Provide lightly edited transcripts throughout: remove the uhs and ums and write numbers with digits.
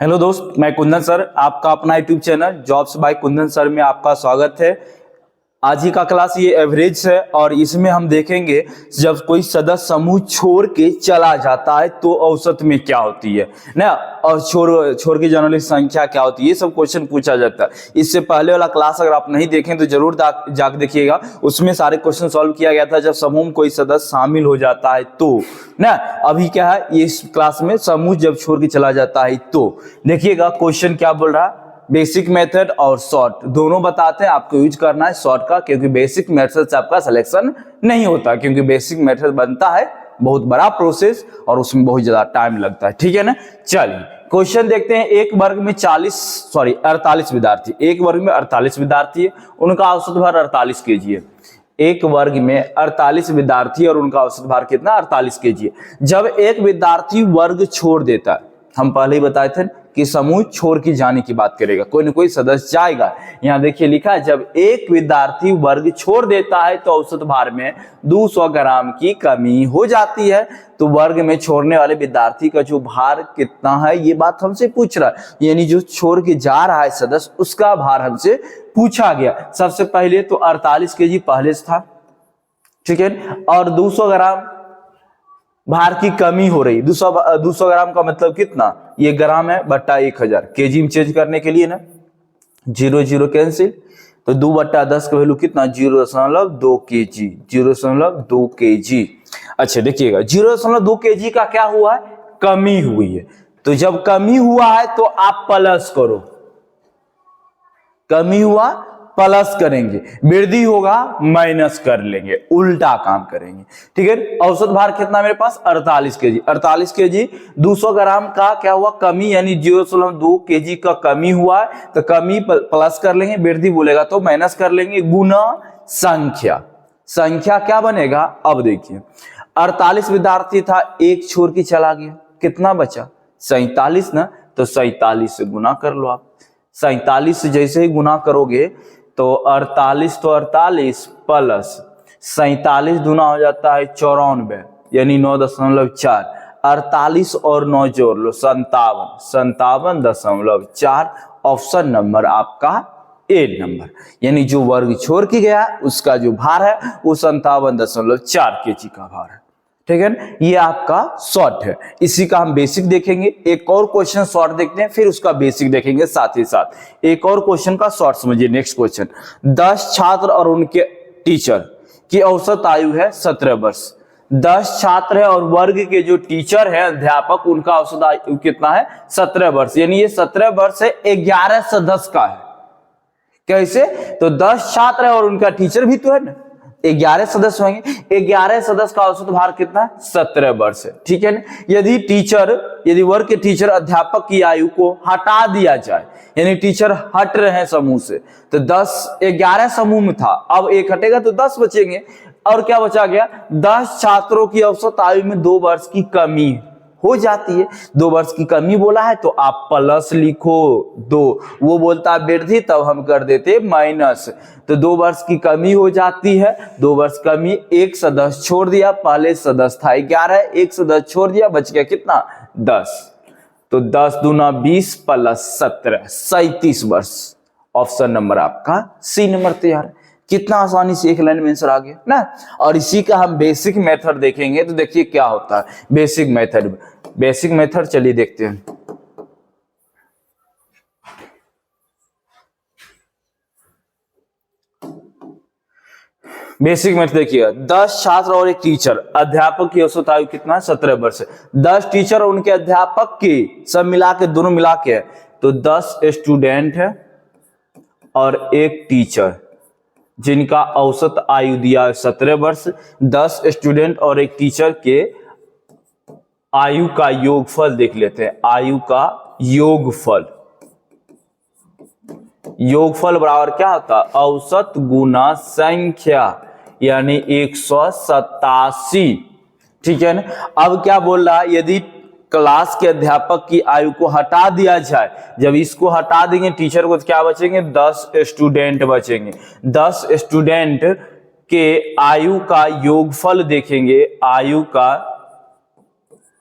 Hello दोस्त, मैं Kundan sir, आपका अपना YouTube channel jobs by Kundan sir में आपका स्वागत है। आज ही का क्लास ये एवरेज है और इसमें हम देखेंगे जब कोई सदस्य समूह छोड़ के चला जाता है तो औसत में क्या होती है ना, और छोड़ के जाने वाली संख्या क्या होती है, ये सब क्वेश्चन पूछा जाता है। इससे पहले वाला क्लास अगर आप नहीं देखें तो जरूर जाके देखिएगा, उसमें सारे क्वेश्चन सॉल्व किया गया था जब समूह में कोई सदस्य शामिल हो जाता है तो ना। अभी क्या है, ये इस क्लास में समूह जब छोड़ के चला जाता है तो देखिएगा क्वेश्चन क्या बोल रहा है। बेसिक मेथड और शॉर्ट दोनों बताते हैं, आपको यूज करना है शॉर्ट का, क्योंकि बेसिक मेथड से आपका सिलेक्शन नहीं होता, क्योंकि बेसिक मेथड बनता है बहुत बड़ा प्रोसेस और उसमें बहुत ज्यादा टाइम लगता है। ठीक है ना, चलिए क्वेश्चन देखते हैं। एक वर्ग में 48 विद्यार्थी, एक वर्ग में 48 विद्यार्थी है, उनका औसत भार 48 केजी है। एक वर्ग में 48 विद्यार्थी और उनका औसत भार कितना, 48 केजी है। जब एक विद्यार्थी वर्ग छोड़ देता है, हम पहले ही बताए थे कि समूह छोड़ के जाने की बात करेगा, कोई ना कोई सदस्य जाएगा। यहाँ देखिए लिखा है, जब एक विद्यार्थी वर्ग छोड़ देता है तो औसत भार में 200 ग्राम की कमी हो जाती है। तो वर्ग में छोड़ने वाले विद्यार्थी का जो भार कितना है, ये बात हमसे पूछ रहा है, यानी जो छोड़ के जा रहा है सदस्य, उसका भार हमसे पूछा गया। सबसे पहले तो 48 केजी पहले से था, ठीक है, और 200 ग्राम भार की कमी हो रही। 200 ग्राम का मतलब कितना, ये ग्राम है बट्टा 1000, केजी में चेंज करने के लिए ना, 0 0 कैंसिल, तो 2/10 का वैल्यू कितना, 0.2 केजी, 0.2 केजी। अच्छा देखिएगा 0.2 केजी का क्या हुआ है, कमी हुई है। तो जब कमी हुआ है तो आप प्लस करो, कमी हुआ प्लस करेंगे, वृद्धि होगा माइनस कर लेंगे, उल्टा काम करेंगे। ठीक है, औसत भार कितना मेरे पास, 48 केजी। 48 केजी 200 ग्राम का क्या हुआ, कमी, यानी 0.2 केजी का कमी हुआ है, तो कमी प्लस कर लेंगे, वृद्धि बोलेगा तो माइनस कर लेंगे, गुना संख्या। संख्या क्या बनेगा, अब देखिए 48 विद्यार्थी था, एक छोड़ के चला गया, कितना बचा, 47 ना, तो 47 से गुना कर लो आप। 47 से जैसे ही गुना करोगे तो 48 तो 48 प्लस 47 दूना हो जाता है 94, यानी 9.4। 48 और 9 जोड़ लो 57, 57.4। ऑप्शन नंबर आपका ए नंबर, यानी जो वर्ग छोड़ के गया उसका जो भार है वो 57.4 केजी का भार है। ठीक है ना, ये आपका शॉर्ट है। इसी का हम बेसिक देखेंगे, एक और क्वेश्चन शॉर्ट देखते हैं, फिर उसका बेसिक देखेंगे साथ ही साथ। एक और क्वेश्चन का शॉर्ट समझिए। नेक्स्ट क्वेश्चन, 10 छात्र और उनके टीचर की औसत आयु है 17 वर्ष। 10 छात्र है और वर्ग के जो टीचर है, अध्यापक, उनका औसत आयु कितना है, 17 वर्ष, यानी ये 17 वर्ष है, 11 सदस्य का है। कैसे, तो 10 छात्र है और उनका टीचर भी तो है ना, 11 सदस्य होंगे, 11 सदस्य का औसत भार कितना, 17 वर्ष है। ठीक है ना, यदि वर्ग के टीचर अध्यापक की आयु को हटा दिया जाए, यानी टीचर हट रहे हैं समूह से, तो 11 समूह में था, अब एक हटेगा तो 10 बचेंगे, और क्या बचा गया, 10 छात्रों की औसत आयु में 2 वर्ष की कमी हो जाती है। 2 वर्ष की कमी बोला है तो आप प्लस लिखो 2, वो बोलता है वृद्धि, तब हम कर देते माइनस। तो 2 वर्ष की कमी हो जाती है, 2 वर्ष कमी, एक सदस्य छोड़ दिया, पहले सदस्य था 11, एक सदस्य छोड़ दिया, बच गया कितना, 10। तो 10 दूना 20 प्लस 17, 37 वर्ष। ऑप्शन नंबर आपका सी नंबर तैयार है। कितना आसानी से एक लाइन में आंसर आ गया ना। और इसी का हम बेसिक मेथड देखेंगे, तो देखिए क्या होता है बेसिक मेथड। बेसिक मेथड चलिए देखते हैं। बेसिक मेथड देखिएगा, 10 छात्र और एक टीचर, अध्यापक की औसत आयु कितना है, 17 वर्ष है। 10 टीचर और उनके अध्यापक की सब मिला के, दोनों मिला के है, तो 10 स्टूडेंट है और एक टीचर, जिनका औसत आयु दिया है 17 वर्ष। 10 स्टूडेंट और एक टीचर के आयु का योगफल देख लेते हैं। आयु का योगफल, योगफल बराबर क्या होता है, औसत गुना संख्या, यानी 187। ठीक है ना, अब क्या बोल रहा है, यदि क्लास के अध्यापक की आयु को हटा दिया जाए, जब इसको हटा देंगे टीचर को, तो क्या बचेंगे, 10 स्टूडेंट बचेंगे। 10 स्टूडेंट के आयु का योगफल देखेंगे, आयु का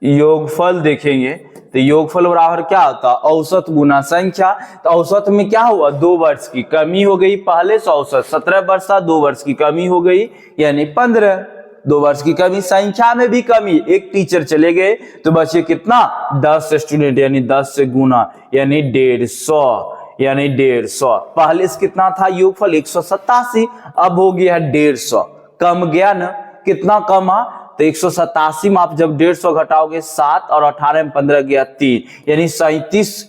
योगफल देखेंगे तो योगफल बराबर क्या होता है, औसत गुना संख्या। तो औसत में क्या हुआ, 2 वर्ष की कमी हो गई, पहले से औसत 17 वर्ष था, 2 वर्ष की कमी हो गई यानी 15, 2 वर्ष की कमी। संख्या में भी कमी, एक टीचर चले गए तो बचे कितना, 10 स्टूडेंट, यानी 10 से गुना यानी 150, यानी 150। पहले से कितना था योगफल 187, अब हो गया 150, कम गया ना, कितना कमा, तो 187 में आप जब 150 घटाओगे 7 और 18 में 15 गया 3, यानी 37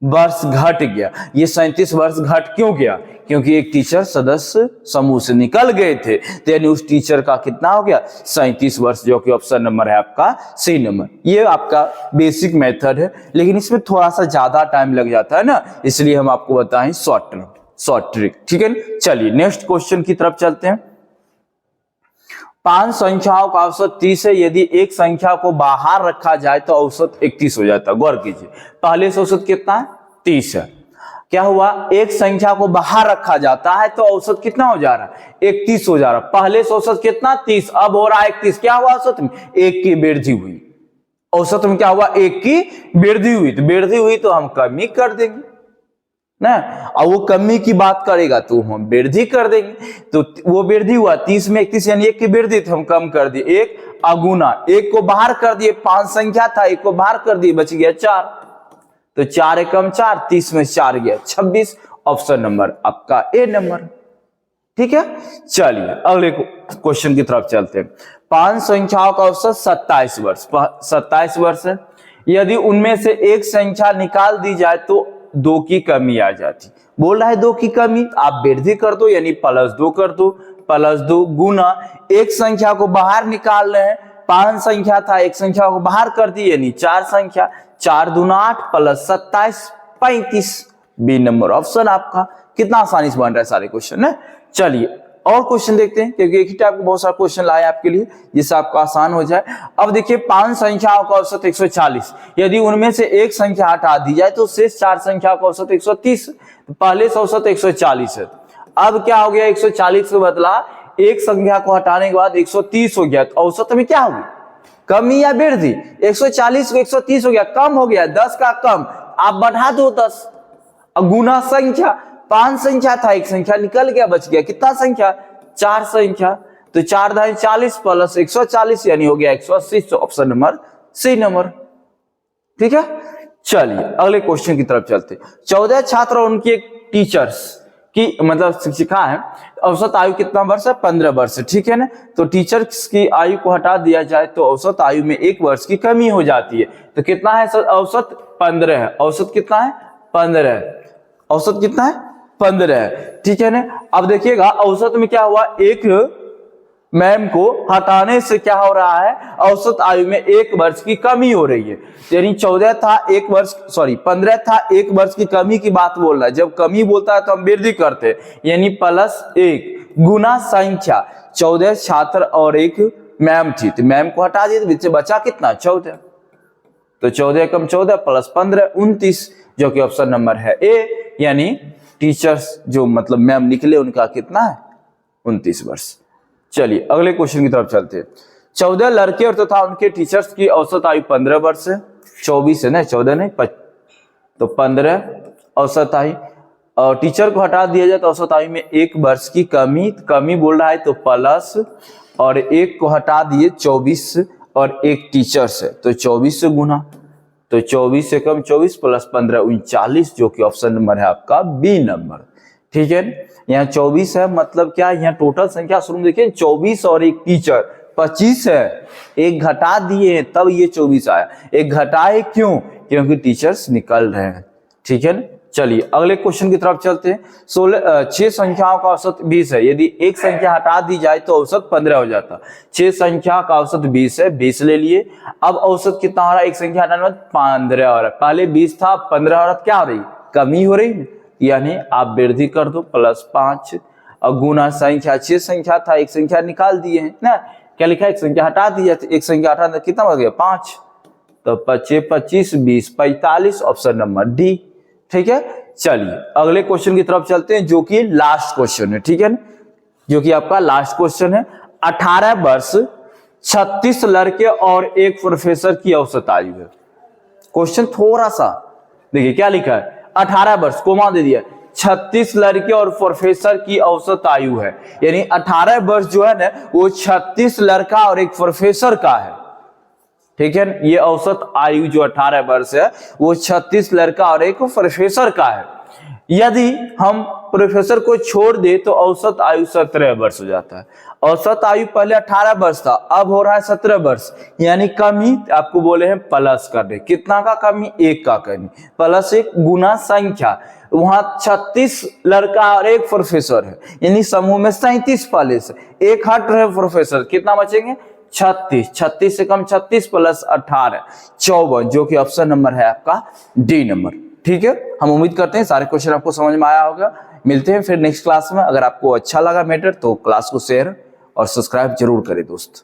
वर्ष घट गया। ये 37 वर्ष घट क्यों गया, क्योंकि एक टीचर सदस्य समूह से निकल गए थे, तो यानी उस टीचर का कितना हो गया, 37 वर्ष, जो कि ऑप्शन नंबर है आपका सी नंबर। ये आपका बेसिक मेथड है, लेकिन इसमें थोड़ा सा ज्यादा टाइम लग जाता है ना, इसलिए हम आपको बताएं शॉर्ट ट्रिक, ठीक है। चलिए नेक्स्ट क्वेश्चन की तरफ चलते हैं। 5 संख्याओं का औसत 30 है, यदि एक संख्या को बाहर रखा जाए तो औसत 31 हो जाता है। गौर कीजिए, पहले से औसत कितना है, 30 है, क्या हुआ, एक संख्या को बाहर रखा जाता है तो औसत कितना हो जा रहा है, 31 हो जा रहा है। पहले से औसत कितना 30, अब हो रहा है 31, क्या हुआ औसत में, 1 की वृद्धि हुई। औसत में क्या हुआ, 1 की वृद्धि हुई, तो वृद्धि हुई तो हम कमी कर देंगे ना, और वो कमी की बात करेगा तो हम वृद्धि कर देंगे। तो वो वृद्धि हुआ 30 में 31 यानी 1 की वृद्धि, तो हम कम कर दिए, 1 अगुना, 1 को बाहर कर दिए, 5 संख्या था, 1 को बाहर कर दिए, बच गया 4, तो 4 एकम 4, 30 में 4 गया 26, ऑप्शन नंबर आपका ए नंबर, ठीक है। चलिए अगले क्वेश्चन की तरफ चलते हैं। 5 संख्याओं का औसत 27 वर्ष, 27 वर्ष है, यदि उनमें से एक संख्या निकाल दी जाए तो 2 की कमी आ जाती। बोल रहा है 2 की कमी, आप वृद्धि कर दो यानी +2 कर दो, +2 गुना एक संख्या को बाहर निकाल रहे हैं, 5 संख्या था, एक संख्या को बाहर कर दी यानी 4 संख्या, 4 दूना 8 +27 35, बी नंबर ऑप्शन आपका। कितना आसानी से बन रहा है सारे क्वेश्चन है। चलिए और क्वेश्चन देखते हैं, क्योंकि एक ही टाइप के बहुत सारे क्वेश्चन लाए आपके लिए जिससे आपको आसान हो जाए। अब देखिए 5 संख्याओं का औसत 140, यदि उनमें से एक संख्या हटा दी जाए तो शेष 4 संख्या का औसत 130, पहले से औसत 140 है, अब क्या हो गया, 140 के बदला एक संख्या को हटाने के बाद 130 हो गया, तो औसत में क्या होगी, कमी या वृद्धि, 140 को 130 हो गया, कम हो गया, 10 का कम, आप बढ़ा दो 10, गुना संख्या, 5 संख्या था, एक संख्या निकल गया, बच गया कितना संख्या, 4 संख्या, तो 4 दाएं 40 प्लस 140 यानी हो गया 180, तो ऑप्शन नंबर सी नंबर, ठीक है। चलिए अगले क्वेश्चन की तरफ चलते। 14 छात्र और उनके टीचर्स की मतलब शिक्षिका है, औसत आयु कितना वर्ष है, 15 वर्ष, ठीक है ना। तो टीचर्स की आयु को हटा दिया जाए तो औसत आयु में 1 वर्ष की कमी हो जाती है, तो कितना है औसत 15 है, औसत कितना है 15 है, औसत कितना है 15 है, ठीक है ना। अब देखिएगा औसत में क्या हुआ, एक मैम को हटाने से क्या हो रहा है, औसत आयु में 1 वर्ष की कमी हो रही है, यानी 14 था 1 वर्ष, सॉरी 15 था 1 वर्ष की कमी की बात बोल रहा है। जब कमी बोलता है तो हम वृद्धि करते हैं, यानी +1 गुना संख्या, 14 छात्र और एक मैम थी, तो मैम को हटा दिए तो बचा कितना 14, तो 14 कम 14 प्लस 15 29, जो कि ऑप्शन नंबर है ए, यानी टीचर्स जो मतलब मैम निकले उनका कितना है 29 वर्ष। चलिए अगले क्वेश्चन की तरफ चलते हैं। 14 लड़के और तथा उनके टीचर्स की औसत आयु 15 वर्ष है, 24 है ना, 14 नहीं, तो 15 औसत आयु, और टीचर को हटा दिया जाए तो औसत आयु में 1 वर्ष की कमी बोल रहा है, तो प्लस और 1 को हटा दिए 24 और एक टीचर्स है, तो 24 से गुना, तो 24 से कम 24 प्लस 15 39, जो कि ऑप्शन नंबर है आपका बी नंबर, ठीक है। यहाँ 24 है, मतलब क्या, यहाँ टोटल संख्या शुरू में देखिए 24 और एक टीचर 25 है, एक घटा दिए तब ये 24 आया, एक घटाए क्यों, क्योंकि टीचर्स निकल रहे हैं, ठीक है। चलिए अगले क्वेश्चन की तरफ चलते हैं। 6 संख्याओं का औसत 20 है, यदि एक संख्या हटा दी जाए तो औसत 15 हो जाता। 6 संख्या का औसत 20 है, 20 ले लिए, अब औसत कितना हो रहा है, एक संख्या हटाने में 15 हो रहा है, पहले 20 था 15 हो रहा, क्या हो रही, कमी हो रही, यानी आप वृद्धि कर दो +5 और गुना संख्या, 6 संख्या था, एक संख्या निकाल दिए हैं ना, क्या लिखा है, एक संख्या हटा दिया, एक संख्या हटा कितना हो गया 5, तो 25 25 20 45, ऑप्शन नंबर डी, ठीक है। चलिए अगले क्वेश्चन की तरफ चलते हैं, जो कि लास्ट क्वेश्चन है, ठीक है ना, जो कि आपका लास्ट क्वेश्चन है। 18 वर्ष 36 लड़के और एक प्रोफेसर की औसत आयु है, क्वेश्चन थोड़ा सा देखिए क्या लिखा है, 18 वर्ष कोमा दे दिया, 36 लड़के और प्रोफेसर की औसत आयु है। यानी 18 वर्ष जो है ना वो 36 लड़का और एक प्रोफेसर का है, ठीक है। ये औसत आयु जो 18 वर्ष है वो 36 लड़का और एक प्रोफेसर का है। यदि हम प्रोफेसर को छोड़ दे तो औसत आयु 17 वर्ष हो जाता है। औसत आयु पहले 18 वर्ष था, अब हो रहा है 17 वर्ष, यानी कमी आपको बोले हैं प्लस कर दे। कितना का कमी? 1 का कमी, प्लस 1 गुना संख्या। वहां 36 लड़का और एक प्रोफेसर है, यानी समूह में 37 पहले से, एक हट रहे प्रोफेसर, कितना बचेंगे? 36। 36 से कम 36 प्लस 18 54, जो कि ऑप्शन नंबर है आपका डी नंबर। ठीक है, हम उम्मीद करते हैं सारे क्वेश्चन आपको समझ में आया होगा। मिलते हैं फिर नेक्स्ट क्लास में। अगर आपको अच्छा लगा मैटर तो क्लास को शेयर और सब्सक्राइब जरूर करें दोस्त।